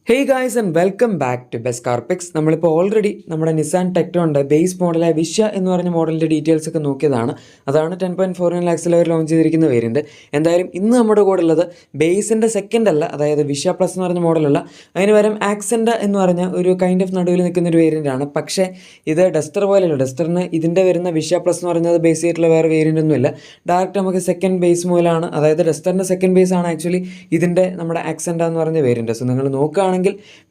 Hey guys and welcome back to best car pics. നമ്മളിപ്പോൾ already നമ്മുടെ Nissan ടെക്ട്രോണിൻ്റെ base മോഡലായ വിഷ എന്ന് പറഞ്ഞ മോഡലിൻ്റെ ഡീറ്റെയിൽസ് ഒക്കെ നോക്കിയതാണ്. അതാണ് 10.49 ലാക്സിൽ അവർ ലോഞ്ച് ചെയ്തിരിക്കുന്ന വേരിയൻറ്റ്. എന്തായാലും ഇന്ന് നമ്മുടെ കൂടെ ഉള്ളത് ബേസിൻ്റെ സെക്കൻഡ് അല്ല, അതായത് വിഷ പ്ലസ് എന്ന് പറഞ്ഞ മോഡലല്ല, അതിന് പകരം ആക്സെൻ്റ എന്ന് പറഞ്ഞ ഒരു കൈൻഡ് ഓഫ് നടുവിൽ നിൽക്കുന്ന ഒരു വേരിയൻ്റ് ആണ്. പക്ഷേ ഇത് ഡസ്റ്റർ പോലെയല്ല. ഡസ്റ്ററിന് ഇതിൻ്റെ വരുന്ന വിഷ പ്ലസ് എന്ന് പറയുന്നത് ബേസ് ചെയ്തിട്ടുള്ള വേറെ വേരിയൻ്റ് ഒന്നുമില്ല. ഡയറക്റ്റ് നമുക്ക് സെക്കൻഡ് ബേസ് മൂലമാണ്, അതായത് ഡസ്റ്ററിൻ്റെ സെക്കൻഡ് ബേസ് ആണ് ആക്ച്വലി ഇതിൻ്റെ നമ്മുടെ ആക്സെൻ്റ എന്ന് പറഞ്ഞ വേരിയൻറ്റ്. സോ നിങ്ങൾ നോക്കുകയാണെങ്കിൽ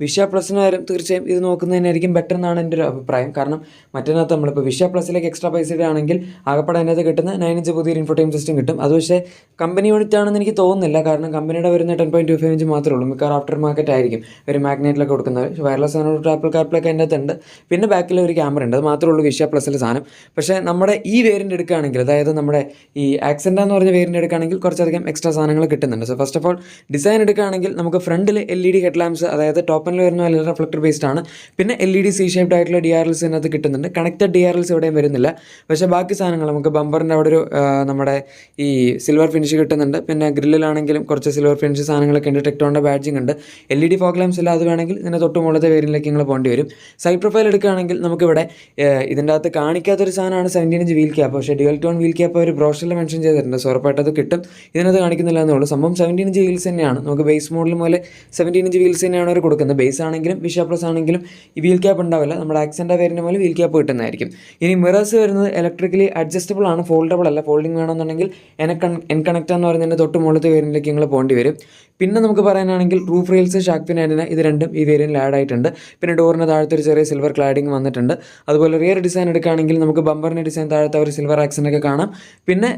വിഷ പ്ലസിന് പകരം തീർച്ചയായും ഇത് നോക്കുന്നതിനായിരിക്കും ബെറ്റർ എന്നാണ് എൻ്റെ ഒരു അഭിപ്രായം. കാരണം മറ്റതിനകത്ത് നമ്മളിപ്പോൾ വിഷ പ്ലസിലേക്ക് എക്സ്ട്രാ പൈസ ഇടുകയാണെങ്കിൽ ആകപ്പാടെ അതിനകത്ത് കിട്ടുന്ന 9 ഇഞ്ച് പുതിയൊരു ഇൻഫോടൈം സിസ്റ്റം കിട്ടും. അത് പക്ഷേ കമ്പനി യൂണിറ്റ് ആണെന്ന് എനിക്ക് തോന്നുന്നില്ല. കാരണം കമ്പനിയുടെ വരുന്ന 10.25 ഇഞ്ച് മാത്രമേ ഉള്ളൂ. മിക്കവാറും ആഫ്റ്റർ മാർക്കറ്റ് ആയിരിക്കും ഒരു മാഗ്നറ്റിലൊക്കെ കൊടുക്കുന്നത്. വയർലെസ് സാധനം ആപ്പിൾ കാർപ്ലേക്ക് അതിൻ്റെ അകത്തുണ്ട്. പിന്നെ ബാക്കിൽ ഒരു ക്യാമറ ഉണ്ട്. അത് മാത്രമേ ഉള്ളൂ വിഷ പ്ലസിലെ സാധനം. പക്ഷേ നമ്മുടെ ഈ വേരിയൻ്റ് എടുക്കുകയാണെങ്കിൽ, അതായത് നമ്മുടെ ഈ ആക്സെൻ്റ എന്ന് പറഞ്ഞ വേരിയൻ്റ് എടുക്കുകയാണെങ്കിൽ കുറച്ചധികം എക്സ്ട്രാ സാധനങ്ങൾ കിട്ടുന്നുണ്ട്. So first of all design എടുക്കുകയാണെങ്കിൽ നമുക്ക് ഫ്രണ്ടിൽ LED ഹെഡ് ലാംപ്സ്, അതായത് ടോപ്പനിൽ വരുന്ന LED റിഫ്ലക്ടർ ബേസ്ഡ് ആണ്. പിന്നെ LED സി ഷേപ്ഡ് ആയിട്ടുള്ള DRLs ഇതിനകത്ത് കിട്ടുന്നുണ്ട്. കണക്റ്റഡ് DRLs ഇവിടെയും വരുന്നില്ല. പക്ഷേ ബാക്കി സാധനങ്ങൾ നമുക്ക് ബമ്പറിൻ്റെ അവിടെ ഒരു നമ്മുടെ ഈ സിൽവർ ഫിനിഷ് കിട്ടുന്നുണ്ട്. പിന്നെ ഗ്രില്ലിലാണെങ്കിലും കുറച്ച് സിൽവർ ഫിനിഷ് സാധനങ്ങളൊക്കെ ഉണ്ട്. ടെക്ട്രോണിൻ്റെ ബാഡ്ജിങ് ഉണ്ട്. LED ഫോഗ് ലാംപ്സ് ഇല്ല. അത് വേണമെങ്കിൽ ഇതിൻ്റെ തൊട്ട് മുകളിലത്തെ വേരിയൻറ്റിലേക്ക് നിങ്ങൾ പോകേണ്ടി വരും. സൈഡ് പ്രൊഫൈൽ എടുക്കുകയാണെങ്കിൽ നമുക്കിവിടെ ഇതിൻ്റെ അകത്ത് കാണിക്കാത്തൊരു സാധനമാണ് 17 ഇഞ്ച് വീൽ ക്യാപ്പ്. പക്ഷേ ഡ്യുവൽ ടോൺ വീൽ ക്യാപ്പ് ഒരു ബ്രോഷറിൽ മെൻഷൻ ചെയ്തിട്ടുണ്ട്. സോ ഉറപ്പായിട്ട് അത് കിട്ടും. ഇതിനകത്ത് കാണിക്കുന്നില്ല എന്നേ ഉള്ളൂ. സംഭവം 17 ഇഞ്ച് വീൽസ് തന്നെയാണ്. നമുക്ക് ബേസ് മോഡൽ മുതൽ 17 ഇഞ്ച് വീൽസ് തന്നെയാണ് അവർ കൊടുക്കുന്നത്. ബേസ് ആണെങ്കിലും വിഷ പ്ലസ് ആണെങ്കിലും ഈ വീൽ ക്യാപ്പ് ഉണ്ടാവില്ല. നമ്മുടെ ആക്സെൻ്റ വേരിയൻ്റ് പോലെ വീൽ ക്യാപ്പ് കിട്ടുന്നതായിരിക്കും. ഇനി മിറേഴ്സ് വരുന്നത് ഇലക്ട്രിക്കലി അഡ്ജസ്റ്റബിൾ ആണ്, ഫോൾഡബിൾ അല്ല. ഫോൾഡിങ് വേണമെന്നുണ്ടെങ്കിൽ എൻ കണക്ട് എന്ന് പറയുന്നതിൻ്റെ തൊട്ട് മുകളിലത്തെ വേരിയൻറ്റിലേക്ക് നിങ്ങൾ പോകേണ്ടി വരും. പിന്നെ നമുക്ക് പറയാനാണെങ്കിൽ roof rails, shark fin antenna, ഇത് രണ്ടും ഈ വേരിയൻറ്റിൽ ആഡ് ആയിട്ടുണ്ട്. പിന്നെ ഡോറിന് താഴത്തെ ഒരു ചെറിയ സിൽവർ ക്ലാഡിങ് വന്നിട്ടുണ്ട്. അതുപോലെ റിയർ ഡിസൈൻ എടുക്കുകയാണെങ്കിൽ നമുക്ക് ബമ്പറിൻ്റെ ഡിസൈൻ താഴത്തെ ഒരു സിൽവർ ആക്സൻ്റൊക്കെ കാണാം. പിന്നെ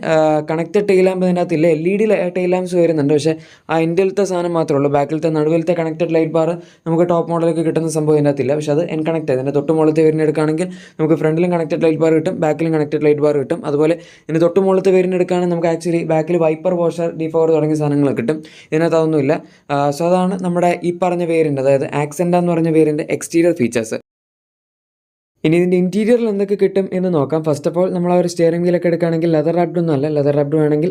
കണക്റ്റഡ് ടെയിൽ ലാമ്പ് ഇതിനകത്ത് ഇല്ല. LED ടെയിൽ ലാംപ്സ് വരുന്നുണ്ട്. പക്ഷേ ആ ഇൻഡിലത്തെ സാധനം മാത്രമേ ഉള്ളൂ. ബാക്കിലത്തെ നടുവിലത്തെ കണക്റ്റഡ് ലൈറ്റ് ബാർ നമുക്ക് ടോപ്പ് മോഡലൊക്കെ കിട്ടുന്ന സംഭവം ഇതിനകത്തില്ല. പക്ഷേ അത് എൻ കണക്ട് അതിൻ്റെ തൊട്ട് മുകളിലത്തെ വേരിയൻ്റ് എടുക്കുകയാണെങ്കിൽ നമുക്ക് ഫ്രണ്ടിലും കണക്റ്റഡ് ലൈറ്റ് ബാർ കിട്ടും, ബാക്കിലും കണക്റ്റഡ് ലൈറ്റ് ബാർ കിട്ടും. അതുപോലെ ഇതിന് തൊട്ട് മുകളിലത്തെ വേരിയൻ്റ് എടുക്കുകയാണെങ്കിൽ നമുക്ക് ആക്ച്വലി ബാക്കിൽ വൈപ്പർ, വാഷർ, ഡിഫോർ തുടങ്ങിയ സാധനങ്ങൾ കിട്ടും. ഇതിനകത്ത് അതൊന്നുമില്ല. സോ അതാണ് നമ്മുടെ ഈ പറഞ്ഞ വേരിയൻ്റ്, അതായത് ആക്സെൻ്റ എന്ന് പറഞ്ഞ വേരിയൻ്റ് എക്സ്റ്റീരിയർ ഫീച്ചേഴ്സ്. ഇനി ഇതിൻ്റെ ഇൻറ്റീരിയറിൽ എന്തൊക്കെ കിട്ടും എന്ന് നോക്കാം. ഫസ്റ്റ് ഓഫ് ഓൾ നമ്മൾ ആ ഒരു സ്റ്റിയറിംഗ് വീലൊക്കെ എടുക്കുകയാണെങ്കിൽ ലെതർ റാപ്ഡ് ഒന്നും അല്ല. ലെതർ റാപ്ഡ് വേണമെങ്കിൽ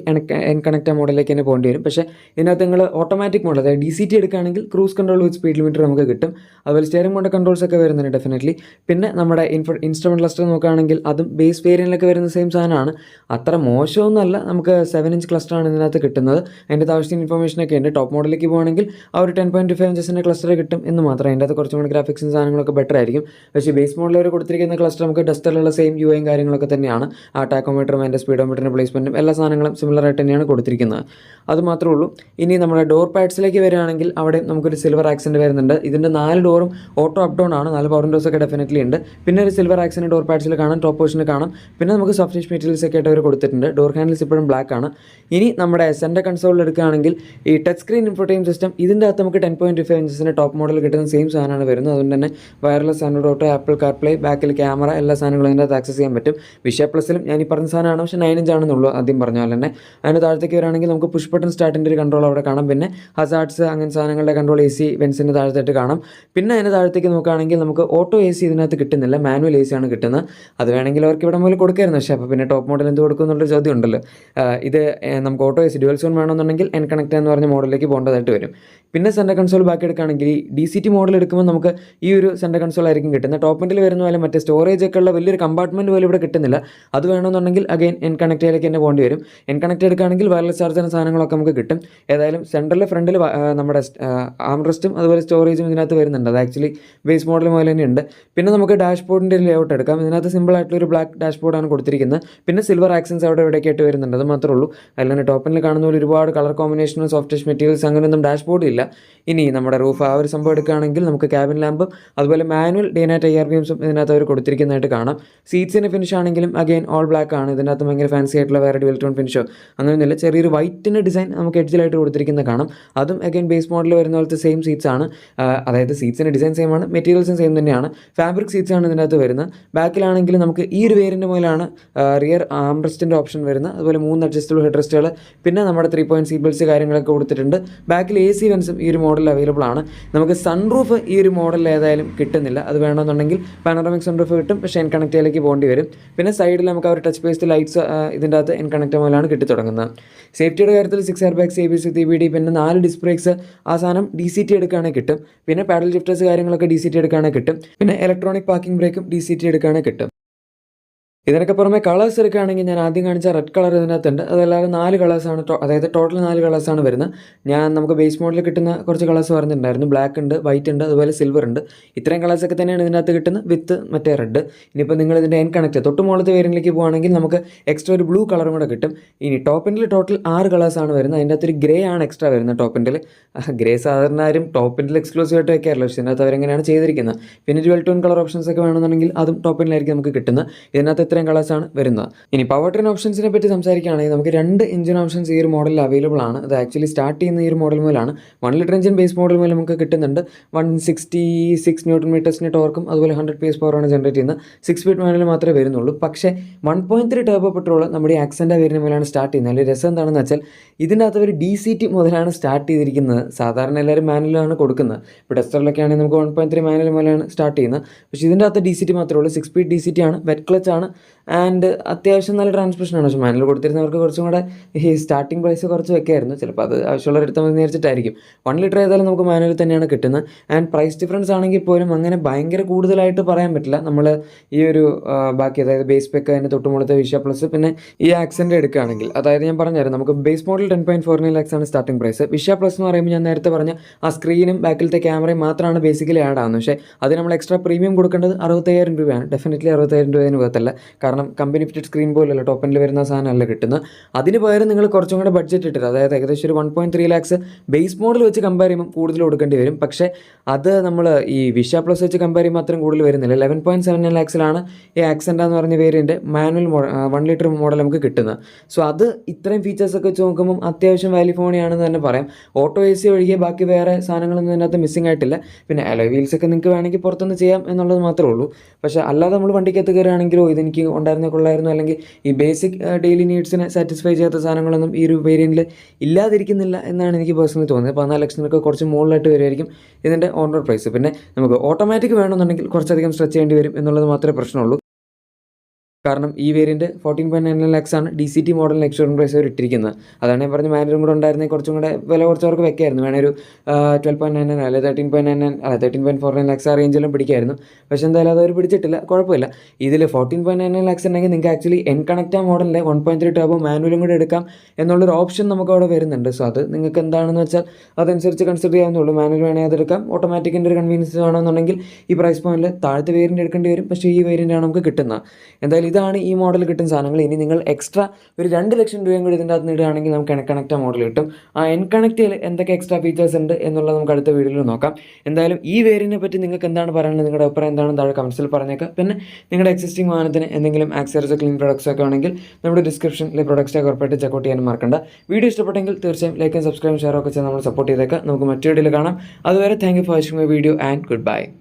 എൻ കണക്റ്റ മോഡലിലേക്ക് തന്നെ പോകേണ്ടി വരും. പക്ഷേ ഇതിനകത്ത് നിങ്ങൾ ഓട്ടോമാറ്റിക് മോഡൽ, അതായത് DCT എടുക്കുകയാണെങ്കിൽ cruise control with speed limiter നമുക്ക് കിട്ടും. അതുപോലെ സ്റ്റിയറിംഗ് മോഡ് കൺട്രോൾസ് ഒക്കെ വരുന്നുണ്ട് ഡെഫിനറ്റ്ലി. പിന്നെ നമ്മുടെ ഇൻസ്ട്രുമെൻറ്റ് ക്ലസ്റ്റർ നോക്കുകയാണെങ്കിൽ അതും ബേസ് വേരിയൻറ്റിലൊക്കെ വരുന്ന സെയിം സാധനമാണ്. അത്ര മോശമൊന്നുമല്ല. നമുക്ക് 7 ഇഞ്ച് ക്ലസ്റ്ററാണ് ഇതിനകത്ത് കിട്ടുന്നത്. അതിൻ്റെ ആവശ്യത്തിന് ഇൻഫർമേഷനൊക്കെ ഉണ്ട്. ടോപ്പ് മോഡലിലേക്ക് പോകുകയാണെങ്കിൽ ആ ഒരു 10.25 ഇഞ്ചസിൻ്റെ ക്ലസ്റ്റർ കിട്ടും എന്ന് മാത്രം. അതിൻ്റെ അകത്ത് കുറച്ചും കൂടി ഗ്രാഫിക്സും സാധനങ്ങളൊക്കെ ബെറ്റർ ആയിരിക്കും. പക്ഷേ ബേസ് മോഡലിൽ അവർ കൊടുത്തിരിക്കുന്ന ക്ലസ്റ്റർ നമുക്ക് ഡസ്റ്ററിലുള്ള സെയിം UI കാര്യങ്ങളൊക്കെ തന്നെയാണ്. ആ ടാക്കോമീറ്ററും അതിൻ്റെ സ്പീഡോമീറ്ററിൻ്റെ പ്ലേസ്മെൻറ്റും എല്ലാ സാധനങ്ങളും സിമിലർ ആയിട്ട് തന്നെയാണ് കൊടുത്തിരിക്കുന്നത്. അത് മാത്രമേ ഉള്ളൂ. ഇനി നമ്മുടെ ഡോർ പാഡ്സിലേക്ക് വരികയാണെങ്കിൽ അവിടെ നമുക്കൊരു സിൽവർ ആക്സെൻ്റ് വരുന്നുണ്ട്. ഇതിൻ്റെ 4 ഡോറും ഓട്ടോ അപ്പ് ഡൗൺ ആണ്. 4 പവർ വിൻഡോസ് ഒക്കെ ഡെഫിനറ്റ്ലി ഉണ്ട്. പിന്നെ ഒരു സിൽവർ ആക്സെൻ്റ് ഡോർ പാഡ്സിൽ കാണാം, ടോപ്പ് പോർഷനിൽ കാണാം. പിന്നെ നമുക്ക് സോഫ്റ്റ് ടച്ച് മെറ്റീരിയൽസ് ഒക്കെ ആയിട്ട് അവർ കൊടുത്തിട്ടുണ്ട്. ഡോർ ഹാൻഡിൽസ് ഇപ്പോഴും ബ്ലാക്ക് ആണ്. ഇനി നമ്മുടെ സെൻറ്റർ കൺസോളിൽ എടുക്കുകയാണെങ്കിൽ ഈ ടച്ച് സ്ക്രീൻ ഇൻഫോടൈം സിസ്റ്റം, ഇതിൻ്റെ അകത്ത് നമുക്ക് 10.25 ഇഞ്ചസിൻ്റെ ടോപ്പ് മോഡൽ കിട്ടുന്ന സെയിം സാധനമാണ് വരുന്നത്. അതുകൊണ്ട് തന്നെ wireless Android auto, apple CarPlay, ബാക്കിൽ ക്യാമറ, എല്ലാ സാധനങ്ങളും അതിൻ്റെ അകത്ത് ആക്സസ് ചെയ്യാൻ പറ്റും. വിഷ പ്ലസിലും ഞാൻ ഈ പറഞ്ഞ സാധനമാണ്. പക്ഷേ 9 ഇഞ്ച് ആണെന്നുള്ളൂ ആദ്യം പറഞ്ഞ പോലെ തന്നെ. അതിന് താഴത്തേക്ക് വരികയാണെങ്കിൽ നമുക്ക് പുഷ് ബട്ടൺ സ്റ്റാർട്ടിൻ്റെ ഒരു കൺട്രോൾ അവിടെ കാണാം. പിന്നെ ഹസാർഡ്സ് അങ്ങനെ സാധനങ്ങളുടെ കൺട്രോൾ AC വെൻസിൻ്റെ താഴത്തായിട്ട് കാണാം. പിന്നെ അതിന് താഴത്തേക്ക് നോക്കുകയാണെങ്കിൽ നമുക്ക് ഓട്ടോ AC ഇതിനകത്ത് കിട്ടുന്നില്ല, മാനുവൽ AC ആണ് കിട്ടുന്നത്. അത് വേണമെങ്കിൽ അവർക്ക് ഇവിടെ മുതൽ കൊടുക്കായിരുന്നു. പക്ഷേ അപ്പോൾ പിന്നെ ടോപ്പ് മോഡൽ എന്ത് കൊടുക്കും എന്നുള്ളൊരു ചോദ്യം ഉണ്ടല്ലോ. ഇത് നമുക്ക് ഓട്ടോ AC ഡ്യുവൽ സോൺ വേണമെന്നുണ്ടെങ്കിൽ എൻ കണക്ട് എന്ന് പറഞ്ഞ മോഡലിലേക്ക് പോകേണ്ടതായിട്ട് വരും. പിന്നെ സെൻറ്റർ കൺസോൾ ബാക്കി എടുക്കുകയാണെങ്കിൽ DCT മോഡൽ എടുക്കുമ്പോൾ നമുക്ക് ഈ ഒരു സെൻറ്റർ കൺസോൾ ആയിരിക്കും കിട്ടുന്നത്. ടോപ്പ് എൻഡിൽ വരുന്ന പോലെ മറ്റേ സ്റ്റോറേജ് ഒക്കെ ഉള്ള വലിയൊരു കമ്പാർട്ട്മെൻറ്റ് പോലും ഇവിടെ കിട്ടുന്നില്ല. അത് വേണമെന്നുണ്ടെങ്കിൽ അഗൈൻ എൻ കണക്റ്റയിലേക്ക് തന്നെ പോകേണ്ടി വരും. എൻ കണക്ട് എടുക്കുകയാണെങ്കിൽ വയർലെസ് ചാർജറിന് സാധനങ്ങളൊക്കെ നമുക്ക് കിട്ടും. ഏതായാലും സെൻറ്ററിൽ ഫ്രണ്ടിൽ നമ്മുടെ ആംറെസ്റ്റും അതുപോലെ സ്റ്റോറേജും ഇതിനകത്ത് വരുന്നുണ്ട്. അത് ആക്ച്വലി ബേസ് മോഡൽ പോലെ തന്നെ ഉണ്ട്. പിന്നെ നമുക്ക് ഡാഷ്ബോർഡിൻ്റെ ഒരു ലേഔട്ട് എടുക്കാം. ഇതിനകത്ത് സിമ്പിൾ ആയിട്ടുള്ളൊരു ബ്ലാക്ക് ഡാഷ്ബോർഡാണ് കൊടുത്തിരിക്കുന്നത്. പിന്നെ സിൽവർ ആക്സൻസ് അവിടെ ഇവിടെയൊക്കെ ആയിട്ട് വരുന്നുണ്ട്. അത് മാത്രമേ ഉള്ളൂ. അല്ലാണ്ട് ടോപ്പിൽ കാണുന്ന പോലെ ഒരുപാട് കളർ കോമ്പിനേഷനും സോഫ്റ്റ് ടച്ച് മെറ്റീരിയൽസ് അങ്ങനെയൊന്നും ഡാഷ്ബോർഡ് ഇല്ല. ഇനി നമ്മുടെ റൂഫ് ആ ഒരു സംഭവം എടുക്കുകയാണെങ്കിൽ നമുക്ക് ക്യാബിൻ ലാമ്പും അതുപോലെ മാനുവൽ ഡേ നൈറ്റ് IRBMസും ഇതിനകത്ത് അവർ കൊടുത്തിരിക്കുന്നതായിട്ട് കാണാം. സീറ്റ്സിൻ്റെ ഫിനിഷ് ആണെങ്കിലും അഗൈൻ ഓൾ ബ്ലാക്ക് ആണ്. ഇതിനകത്ത് ഭയങ്കര ഫാൻസി ആയിട്ടുള്ള വേറെ ഡ്യുവൽ ടോൺ ഫിനിഷോ അങ്ങനെയൊന്നുമില്ല. ചെറിയൊരു വൈറ്റിൻ്റെ ഡിസൈൻ നമുക്ക് എഡ്ജിലായിട്ട് കൊടുത്തിരിക്കുന്നത് കാണാം. അതും അഗൈൻ ബേസ് മോഡൽ വരുന്ന പോലത്തെ സെയിം സീറ്റ്സ് ആണ്. അതായത് സീറ്റ്സിൻ്റെ ഡിസൈൻ സെയിം ആണ്, മെറ്റീരിയൽസും സെയിം തന്നെയാണ്. ഫാബ്രിക് സീറ്റ്സ് ആണ് ഇതിനകത്ത് വരുന്നത്. ബാക്കിലാണെങ്കിൽ നമുക്ക് ഈ ഒരു വേരിയൻ്റ് മുതലാണ് റിയർ ആംറെസ്റ്റിൻ്റെ ഓപ്ഷൻ വരുന്നത്. അതുപോലെ 3 അഡ്ജസ്റ്റബിൾ ഹെഡ് റെസ്റ്റുകൾ, പിന്നെ നമ്മുടെ 3 പോയിൻറ്റ് സീറ്റ് ബെൽറ്റ്സ് കാര്യങ്ങളൊക്കെ കൊടുത്തിട്ടുണ്ട്. ബാക്കിൽ AC വെൻസും ഈ ഒരു മോഡലിൽ അവൈലബിൾ ആണ്. നമുക്ക് സൺറൂഫ് ഈ ഒരു മോഡലിൽ ഏതായാലും കിട്ടുന്നില്ല. അത് വേണമെന്നുണ്ടെങ്കിൽ പാനോറമിക് ഡൈനാമിക് സൺറൂഫ് കിട്ടും, പക്ഷേ എൻ കണക്റ്റയിലേക്ക് പോകേണ്ടി വരും. പിന്നെ സൈഡിൽ നമുക്ക് ആ ഒരു ടച്ച് ബേസ്ഡ് ലൈറ്റ്സ് ഇതിൻ്റെ അകത്ത് എൻ കണക്റ്റ് മുതലാണ് കിട്ടി തുടങ്ങുന്നത്. സേഫ്റ്റിയുടെ കാര്യത്തിൽ 6 എയർ ബാഗ്സ്, ABS, EBD, പിന്നെ 4 ഡിസ്ക് ബ്രേക്സ് ആ സാധനം DCT എടുക്കുകയാണെങ്കിൽ കിട്ടും. പിന്നെ പാഡൽ ഷിഫ്റ്റേഴ്സ് കാര്യങ്ങളൊക്കെ DCT എടുക്കുകയാണെങ്കിൽ കിട്ടും. പിന്നെ ഇലക്ട്രോണിക് പാർക്കിംഗ് ബ്രേക്കും DCT എടുക്കുകയാണെങ്കിൽ കിട്ടും. ഇതിനൊക്കെ പുറമെ കളേഴ്സ് എടുക്കുകയാണെങ്കിൽ ഞാൻ ആദ്യം കാണിച്ച റെഡ് കളർ ഇതിനകത്തുണ്ട്. അതല്ലാതെ 4 കളേഴ്സാണ്, അതായത് ടോട്ടൽ 4 കളേഴ്സാണ് വരുന്നത്. നമുക്ക് ബേസ് മോഡലിൽ കിട്ടുന്ന കുറച്ച് കളേഴ്സ് പറഞ്ഞിട്ടുണ്ടായിരുന്നു. ബ്ലാക്ക് ഉണ്ട്, വൈറ്റ് ഉണ്ട്, അതുപോലെ സിൽവർ ഉണ്ട്. ഇത്രയും കളേഴ്സൊക്കെ തന്നെയാണ് ഇതിനകത്ത് കിട്ടുന്നത് വിത്ത് മറ്റേ റെഡ്. ഇനിയിപ്പോൾ നിങ്ങൾ ഇതിൻ്റെ എൻ കണക്റ്റ് തൊട്ട് മുകളിലത്തെ വേരിയൻറ്റിലേക്ക് പോകുകയാണെങ്കിൽ നമുക്ക് എക്സ്ട്രാ ഒരു ബ്ലൂ കളറും കൂടെ കിട്ടും. ഇനി ടോപ്പിൻ്റെ ടോട്ടൽ 6 കളേഴ്സാണ് വരുന്നത്. അതിൻ്റെ അകത്തൊരു ഗ്രേ ആണ് എക്സ്ട്രാ വരുന്നത് ടോപ്പിൻ്റെ. ഗ്രേ സാധാരണ ആരും ടോപ്പിൻ്റെ എക്സ്ക്ലൂസീവ് ആയിട്ട് വയ്ക്കാറില്ല, പക്ഷേ ഇതിനകത്ത് അവരെങ്ങനെയാണ് ചെയ്തിരിക്കുന്നത്. പിന്നെ 12 ടോൺ കളർ ഓപ്ഷൻസ് ഒക്കെ വേണമെന്നുണ്ടെങ്കിൽ അതും ടോപ്പിലായിരിക്കും നമുക്ക് കിട്ടുന്നത്. ഇതിനകത്ത് ഇത്രയും കളേഴ്സാണ് വരുന്നത്. ഇനി പവർ ട്രെയിൻ ഓപ്ഷൻസിനെ പറ്റി സംസാരിക്കുകയാണെങ്കിൽ നമുക്ക് 2 എഞ്ചിൻ ഓപ്ഷൻസ് ഈ ഒരു മോഡലിൽ അവൈലബിൾ ആണ്. അത് ആക്ച്വലി സ്റ്റാർട്ട് ചെയ്യുന്ന ഈ ഒരു മോഡൽ മുതലാണ്. 1 ലിറ്റർ എഞ്ചിൻ ബേസ് മോഡൽ മുതൽ നമുക്ക് കിട്ടുന്നുണ്ട്. 166 ന്യൂട്ടൺ മീറ്റേഴ്സിൻ്റെ ടോർക്കും അതുപോലെ 100 PS പവറാണ് ജനറേറ്റ് ചെയ്യുന്നത്. 6 സ്പീഡ് മാനുവൽ മാത്രമേ വരുന്നുള്ളൂ. പക്ഷേ 1.3 ടർബോ പെട്രോൾ നമ്മുടെ ആക്സെൻ്റ് വേരിയൻ്റ് മുതലാണ് സ്റ്റാർട്ട് ചെയ്യുന്നത്. അല്ലെങ്കിൽ രസം എന്താണെന്ന് വെച്ചാൽ ഇതിൻ്റെ അകത്ത് ഒരു DCT മുതലാണ് സ്റ്റാർട്ട് ചെയ്തിരിക്കുന്നത്. സാധാരണ എല്ലാവരും മാനുവലാണ് കൊടുക്കുന്നത്. ഇപ്പോൾ ടെസ്റ്ററിലൊക്കെ ആണെങ്കിൽ നമുക്ക് 1.3 മാനുവൽ മുതലാണ് സ്റ്റാർട്ട് ചെയ്യുന്നത്. പക്ഷേ ഇതിൻ്റെ അകത്ത് DCT മാത്രമേ ഉള്ളൂ. 6 സ്പീഡ് DCT ആണ്, വെറ്റ് ക്ലച്ച് ആണ്, ആൻഡ് അത്യാവശ്യം നല്ല ട്രാൻസ്മിഷനാണ്. പക്ഷേ മാനുവൽ കൊടുത്തിരുന്നവർക്ക് കുറച്ചും കൂടെ ഈ സ്റ്റാർട്ടിംഗ് പ്രൈസ് കുറച്ച് വെക്കായിരുന്നു. ചിലപ്പോൾ അത് ആവശ്യമുള്ളവരെടുത്ത് മതി വിചാരിച്ചിട്ടായിരിക്കും. 1 ലിറ്റർ ഏതായാലും നമുക്ക് മാനുവൽ തന്നെയാണ് കിട്ടുന്നത്. ആൻഡ് പ്രൈസ് ഡിഫറൻസ് ആണെങ്കിൽ പോലും അങ്ങനെ ഭയങ്കര കൂടുതലായിട്ട് പറയാൻ പറ്റില്ല. നമ്മൾ ഈ ഒരു ബാക്കി അതായത് ബേസ് പെക്ക് അതിന് തൊട്ടുമുള്ളത്തെ വിഷ പ്ലസ് പിന്നെ ഈ ആക്സെൻ്റ് എടുക്കുകയാണെങ്കിൽ, അതായത് ഞാൻ പറഞ്ഞുതരാം, നമുക്ക് ബേസ് മോഡൽ 10.49 lakhs ആണ് സ്റ്റാർട്ടിംഗ് പ്രൈസ്. വിഷ പ്ലസ് എന്ന് പറയുമ്പോൾ ഞാൻ നേരത്തെ പറഞ്ഞ ആ സ്ക്രീനും ബാക്കിലത്തെ ക്യാമറയും മാത്രമാണ് ബേസിക്കലി ആഡ് ആവുന്നത്. പക്ഷേ അത് നമ്മൾ എക്സ്ട്രാ പ്രീമിയം കൊടുക്കേണ്ടത് 60,000 രൂപയാണ്. ഡെഫിനറ്റ്ലി 60,000 രൂപേന് പോകത്തല്ല. കാരണം കമ്പനി ഫിറ്റഡ് സ്ക്രീൻ പോലല്ല ടോപ്പ് എൻഡിൽ വരുന്ന സാധനമല്ല കിട്ടുന്നത്. അതിന് പകരം നിങ്ങൾ കുറച്ചും കൂടെ ബഡ്ജറ്റ് ഇട്ടിട്ട്, അതായത് ഏകദേശം ഒരു 1.3 lakhs ബേസ് മോഡൽ വെച്ച് കമ്പയർ ചെയ്യുമ്പോൾ കൂടുതൽ കൊടുക്കേണ്ടി വരും. പക്ഷേ അത് നമ്മൾ ഈ വിഷ പ്ലസ് വെച്ച് കമ്പയർ ചെയ്യുമ്പോൾ അത്രയും കൂടുതൽ വരുന്നില്ല. 11.79 lakhs ഈ ആക്സെൻ്റ് എന്ന് പറഞ്ഞ വേരിയൻ്റ് മാനുവൽ 1 ലിറ്റർ മോഡൽ നമുക്ക് കിട്ടുന്നത്. സോ അത് ഇത്രയും ഫീച്ചേഴ്സൊക്കെ വെച്ച് നോക്കുമ്പോൾ അത്യാവശ്യം വാല്യൂ ഫോണിയാണെന്ന് തന്നെ പറയാം. ഓട്ടോ AC ഒഴികെ ബാക്കി വേറെ സാധനങ്ങളൊന്നും ഇതിനകത്ത് മിസ്സിംഗ് ആയിട്ടില്ല. പിന്നെ അലോയ് വീൽസൊക്കെ നിങ്ങൾക്ക് വേണമെങ്കിൽ പുറത്തുനിന്ന് ചെയ്യാം എന്നുള്ളത് മാത്രമേ ഉള്ളൂ. പക്ഷേ അല്ലാതെ നമ്മൾ വണ്ടിക്കകത്ത് കയറുകയാണെങ്കിലോ ഇതെനിക്ക് ഉണ്ടായിരുന്ന കൊള്ളായിരുന്നു, അല്ലെങ്കിൽ ഈ ബേസിക് ഡെയിലി നീഡ്സിനെ സാറ്റിസ്ഫൈ ചെയ്യാത്ത സാധനങ്ങളൊന്നും ഈ ഒരു വേരിയൻറ്റിൽ ഇല്ലാതിരിക്കുന്നില്ല എന്നാണ് എനിക്ക് പേഴ്സണലി തോന്നുന്നത്. 14 ലക്ഷത്തിനൊക്കെ കുറച്ച് മുകളിലായിട്ട് വരുമായിരിക്കും ഇതിൻ്റെ ഓൺ റോഡ് പ്രൈസ്. പിന്നെ നമുക്ക് ഓട്ടോമാറ്റിക് വേണമെന്നുണ്ടെങ്കിൽ കുറച്ചധികം സ്ട്രെച്ച് ചെയ്യേണ്ടി വരും എന്നുള്ളത് മാത്രമേ പ്രശ്നമുള്ളൂ. കാരണം ഈ വേരിയൻറ്റ് 14.99 lakhs ആണ് DCT മോഡലിന് എക്സ്റ്റോറൻ പ്രൈസ് അവർ ഇട്ടിരിക്കുന്നത്. അതാണ് ഞാൻ പറഞ്ഞ മാനുവലും കൂടെ ഉണ്ടായിരുന്നെങ്കിൽ കുറച്ചും കൂടെ വില കുറച്ചവർക്ക് വെക്കായിരുന്നു. വേണേൽ ഒരു 12.99 അല്ലെങ്കിൽ 13.99 അല്ല 13.49 lakhs ആ റേഞ്ചിലും പിടിക്കായിരുന്നു. പക്ഷേ എന്തായാലും അതവർ പിടിച്ചിട്ടില്ല. കുഴപ്പമില്ല. ഇതിൽ 14.99 lakhs ഉണ്ടെങ്കിൽ നിങ്ങൾക്ക് ആക്ച്വലി എൻ കണക്റ്റ് മോഡലിൻ്റെ 1.3 ടർബോ മാനുവലും കൂടെ എടുക്കാം എന്നുള്ളൊരു ഓപ്ഷൻ നമുക്ക് അവിടെ വരുന്നുണ്ട്. സോ അത് നിങ്ങൾക്ക് എന്താണെന്ന് വെച്ചാൽ അതനുസരിച്ച് കൺസിഡർ ചെയ്യാവുന്നുള്ളൂ. മാനുവൽ വേണമെങ്കിൽ അതെടുക്കാം. ഓട്ടോമാറ്റിക്കിൻ്റെ ഒരു കൺവീനിയൻസ് വേണമെന്നുണ്ടെങ്കിൽ ഈ പ്രൈസ് പോയിന്റിൽ താഴത്തെ വേരിയൻ്റ് എടുക്കേണ്ടി വരും. പക്ഷേ ഈ വേരിയൻ്റാണ് നമുക്ക് കിട്ടുന്നത്. എന്തായാലും ഇതാണ് ഈ മോഡൽ കിട്ടുന്ന സാധനങ്ങൾ. ഇനി നിങ്ങൾ എക്സ്ട്രാ ഒരു 2 ലക്ഷം രൂപയും കൂടി ഇതിൻ്റെ അകത്ത് ഇടുകയാണെങ്കിൽ നമുക്ക് എൻ കണക്റ്റ് മോഡൽ കിട്ടും. ആ എൻ കണക്റ്റിൽ എന്തൊക്കെ എക്സ്ട്രാ ഫീച്ചേഴ്സ് ഉണ്ട് എന്നുള്ളത് നമുക്ക് അടുത്ത വീഡിയോയിൽ നോക്കാം. എന്തായാലും ഈ വേരിയൻറ്റിനെ പറ്റി നിങ്ങൾക്ക് എന്താണ് പറയാനുള്ളത്, നിങ്ങളുടെ അഭിപ്രായം എന്താണെന്ന് താഴെ കമൻസിൽ പറഞ്ഞേക്കാം. പിന്നെ നിങ്ങളുടെ എക്സിസ്റ്റിംഗ് വാഹനത്തിന് എന്തെങ്കിലും ആക്സസറീസ് ക്ലീൻ പ്രൊഡക്ട്സ് ഒക്കെ ആണെങ്കിൽ നമ്മുടെ ഡിസ്ക്രിപ്ഷനിലെ പ്രൊഡക്ട്സ് ഒക്കെ ഉറപ്പായിട്ട് ചെക്കൗട്ട് ചെയ്യാൻ മറക്കണ്ട. വീഡിയോ ഇഷ്ടപ്പെട്ടെങ്കിൽ തീർച്ചയായും ലൈക്കും സബ്സ്ക്രൈബും ഷെയർ ഒക്കെ ചെയ്ത് നമ്മൾ സപ്പോർട്ട് ചെയ്തേക്കാം. നമുക്ക് മറ്റു വീഡിയോയിൽ കാണാം. അതുവരെ thank you for watching my video and good bye.